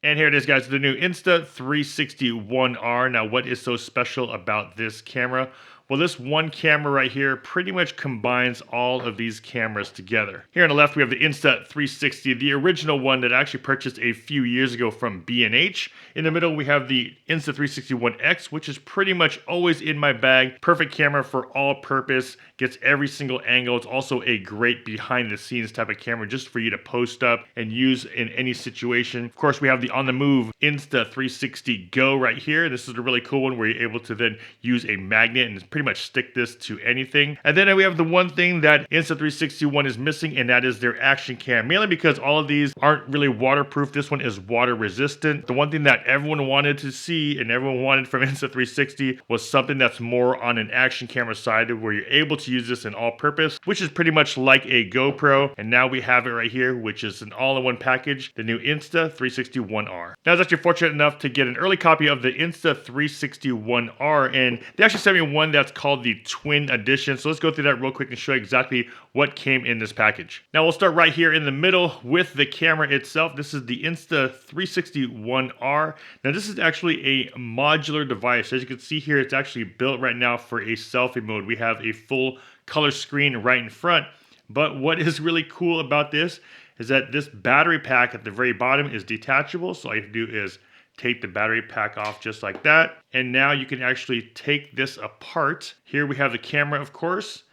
And here it is, guys, the new Insta360 1R. Now, what is so special about this camera? Well, this one camera right here pretty much combines all of these cameras together. Here on the left, we have the Insta360, the original one that I actually purchased a few years ago from B&H. In the middle, we have the Insta360 1X, which is pretty much always in my bag. Perfect camera for all purpose, gets every single angle. It's also a great behind the scenes type of camera just for you to post up and use in any situation. Of course, we have the on the move Insta360 Go right here. This is a really cool one where you're able to then use a magnet and pretty much stick this to anything. And then we have the one thing that Insta360 one is missing, and that is their action cam, mainly because all of these aren't really waterproof. This one is water resistant. The one thing that everyone wanted to see and everyone wanted from Insta360 was something that's more on an action camera side where you're able to use this in all purpose, which is pretty much like a GoPro. And now we have it right here, which is an all-in-one package, the new Insta360 1R. Now, I was actually fortunate enough to get an early copy of the Insta360 1R, and they actually sent me one that's called the Twin Edition. So let's go through that real quick and show you exactly what came in this package. Now, we'll start right here in the middle with the camera itself. This is the Insta360 1R. Now, this is actually a modular device. As you can see here, it's actually built right now for a selfie mode. We have a full color screen right in front. But what is really cool about this is that this battery pack at the very bottom is detachable. So all you have to do is take the battery pack off just like that. And now you can actually take this apart. Here we have the camera, of course,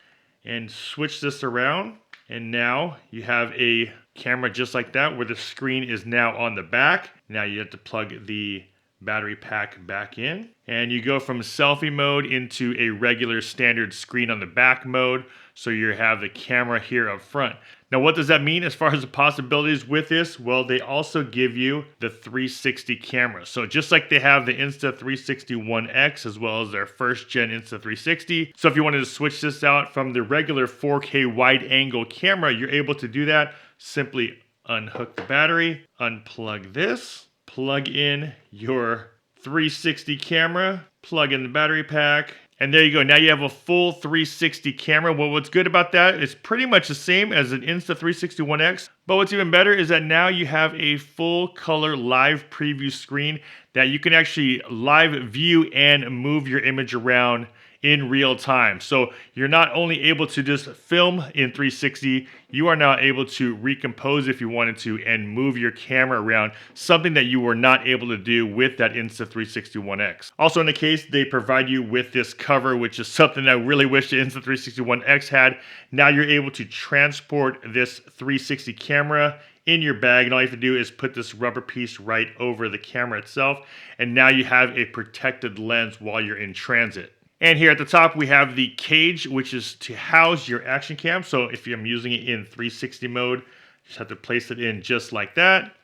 and switch this around. And now you have a camera just like that where the screen is now on the back. Now you have to plug the battery pack back in. And you go from selfie mode into a regular standard screen on the back mode. So you have the camera here up front. Now, what does that mean as far as the possibilities with this? Well, they also give you the 360 camera. So just like they have the Insta360 1X as well as their first gen Insta360. So if you wanted to switch this out from the regular 4K wide angle camera, you're able to do that. Simply unhook the battery, unplug this, plug in your 360 camera, plug in the battery pack, and there you go. Now you have a full 360 camera. Well, what's good about that is pretty much the same as an Insta360 1X. But what's even better is that now you have a full color live preview screen that you can actually live view and move your image around in real time. So you're not only able to just film in 360, you are now able to recompose if you wanted to and move your camera around, something that you were not able to do with that Insta360 1X. Also in the case, they provide you with this cover, which is something I really wish the Insta360 1X had. Now you're able to transport this 360 camera in your bag, and all you have to do is put this rubber piece right over the camera itself, and now you have a protected lens while you're in transit. And here at the top, we have the cage, which is to house your action cam. So if I'm using it in 360 mode, just have to place it in just like that.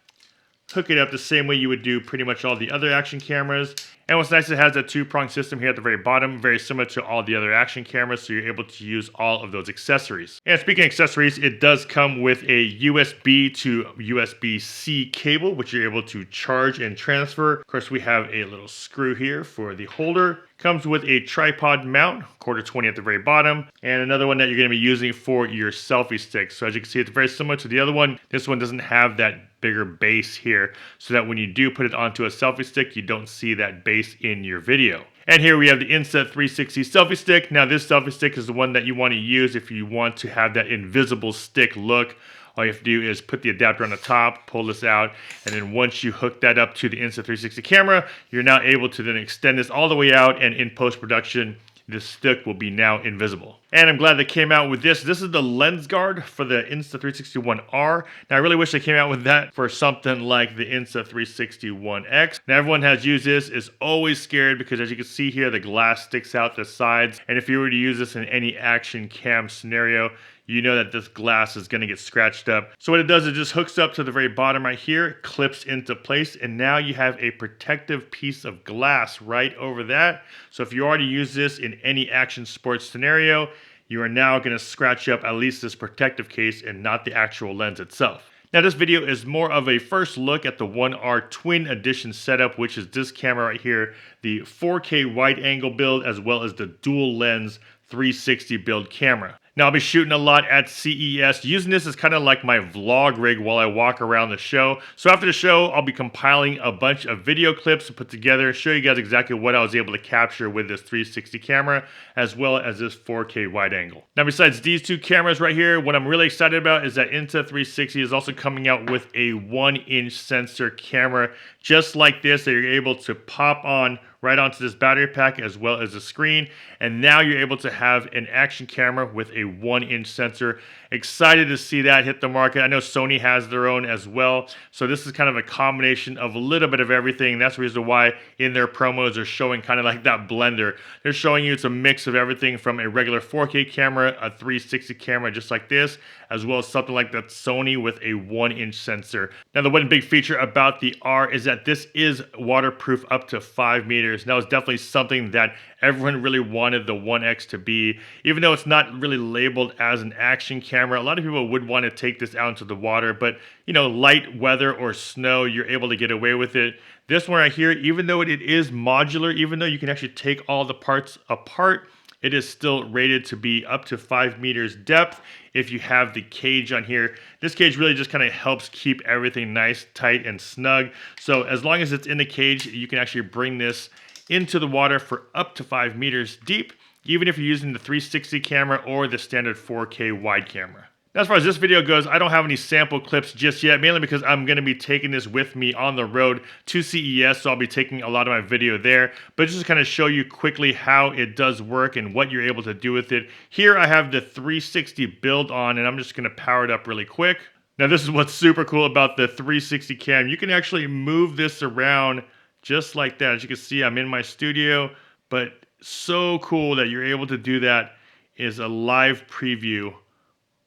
Hook it up the same way you would do pretty much all the other action cameras. And what's nice, it has a two-prong system here at the very bottom, very similar to all the other action cameras, so you're able to use all of those accessories. And speaking of accessories, it does come with a USB to USB-C cable, which you're able to charge and transfer. Of course, we have a little screw here for the holder. Comes with a tripod mount, 1/4-20 at the very bottom, and another one that you're going to be using for your selfie stick. So as you can see, it's very similar to the other one. This one doesn't have that bigger base here, so that when you do put it onto a selfie stick, you don't see that base in your video. And here we have the Insta360 selfie stick. Now this selfie stick is the one that you want to use if you want to have that invisible stick look. All you have to do is put the adapter on the top, pull this out, and then once you hook that up to the Insta360 camera, you're now able to then extend this all the way out, and in post-production, this stick will be now invisible. And I'm glad they came out with this. This is the lens guard for the Insta360 1R. Now, I really wish they came out with that for something like the Insta360 1X. Now, everyone has used this, is always scared because as you can see here, the glass sticks out the sides. And if you were to use this in any action cam scenario, you know that this glass is going to get scratched up. So what it does, it just hooks up to the very bottom right here, clips into place, and now you have a protective piece of glass right over that. So if you already use this in any action sports scenario, you are now going to scratch up at least this protective case and not the actual lens itself. Now this video is more of a first look at the 1R Twin Edition setup, which is this camera right here, the 4K wide angle build as well as the dual lens 360 build camera. Now, I'll be shooting a lot at CES, using this as kind of like my vlog rig while I walk around the show. So after the show, I'll be compiling a bunch of video clips to put together, show you guys exactly what I was able to capture with this 360 camera, as well as this 4K wide angle. Now, besides these two cameras right here, what I'm really excited about is that Insta360 is also coming out with a 1-inch sensor camera, just like this, that you're able to pop on right onto this battery pack as well as the screen, and now you're able to have an action camera with a 1-inch sensor. Excited to see that hit the market. I know Sony has their own as well, so this is kind of a combination of a little bit of everything. That's the reason why in their promos they're showing kind of like that blender. They're showing you it's a mix of everything from a regular 4K camera, a 360 camera just like this, as well as something like that Sony with a 1-inch sensor. Now, the one big feature about the R is that this is waterproof up to 5 meters. Now, it's definitely something that everyone really wanted the 1X to be. Even though it's not really labeled as an action camera, a lot of people would want to take this out into the water, but you know, light weather or snow, you're able to get away with it. This one right here, even though it is modular, even though you can actually take all the parts apart, it is still rated to be up to 5 meters depth if you have the cage on here. This cage really just kind of helps keep everything nice, tight, and snug. So as long as it's in the cage, you can actually bring this into the water for up to 5 meters deep, even if you're using the 360 camera or the standard 4K wide camera. Now, as far as this video goes, I don't have any sample clips just yet, mainly because I'm going to be taking this with me on the road to CES, so I'll be taking a lot of my video there. But just to kind of show you quickly how it does work and what you're able to do with it. Here I have the 360 build on, and I'm just going to power it up really quick. Now, this is what's super cool about the 360 cam. You can actually move this around just like that. As you can see, I'm in my studio, but so cool that you're able to do that is a live preview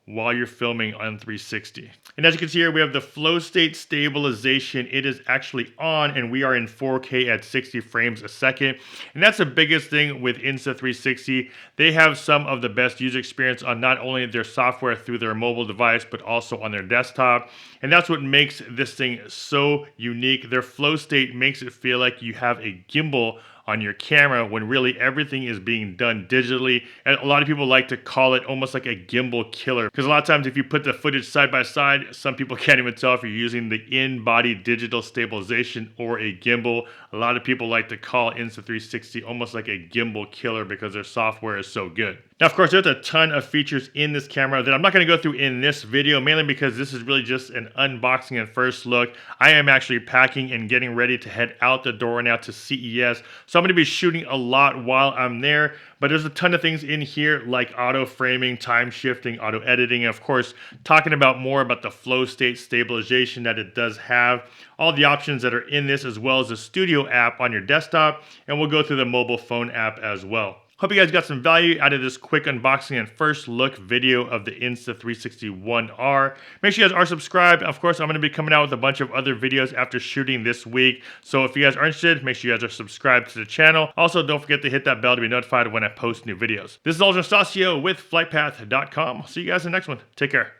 while you're filming on 360. And as you can see here, we have the flow state stabilization. It is actually on, and we are in 4K at 60 frames a second. And that's the biggest thing with Insta360. They have some of the best user experience on not only their software through their mobile device, but also on their desktop. And that's what makes this thing so unique. Their flow state makes it feel like you have a gimbal on your camera when really everything is being done digitally. And a lot of people like to call it almost like a gimbal killer, because a lot of times if you put the footage side by side, some people can't even tell if you're using the in-body digital stabilization or a gimbal. A lot of people like to call Insta360 almost like a gimbal killer because their software is so good. Now, of course, there's a ton of features in this camera that I'm not going to go through in this video, mainly because this is really just an unboxing and first look. I am actually packing and getting ready to head out the door now to CES. So I'm going to be shooting a lot while I'm there, but there's a ton of things in here like auto framing, time shifting, auto editing, and of course, talking about more about the flow state stabilization that it does have, all the options that are in this, as well as the studio app on your desktop, and we'll go through the mobile phone app as well. Hope you guys got some value out of this quick unboxing and first look video of the Insta360 1R. Make sure you guys are subscribed. Of course, I'm going to be coming out with a bunch of other videos after shooting this week. So if you guys are interested, make sure you guys are subscribed to the channel. Also, don't forget to hit that bell to be notified when I post new videos. This is Aljon Stasio with FlytPath.com. I'll see you guys in the next one. Take care.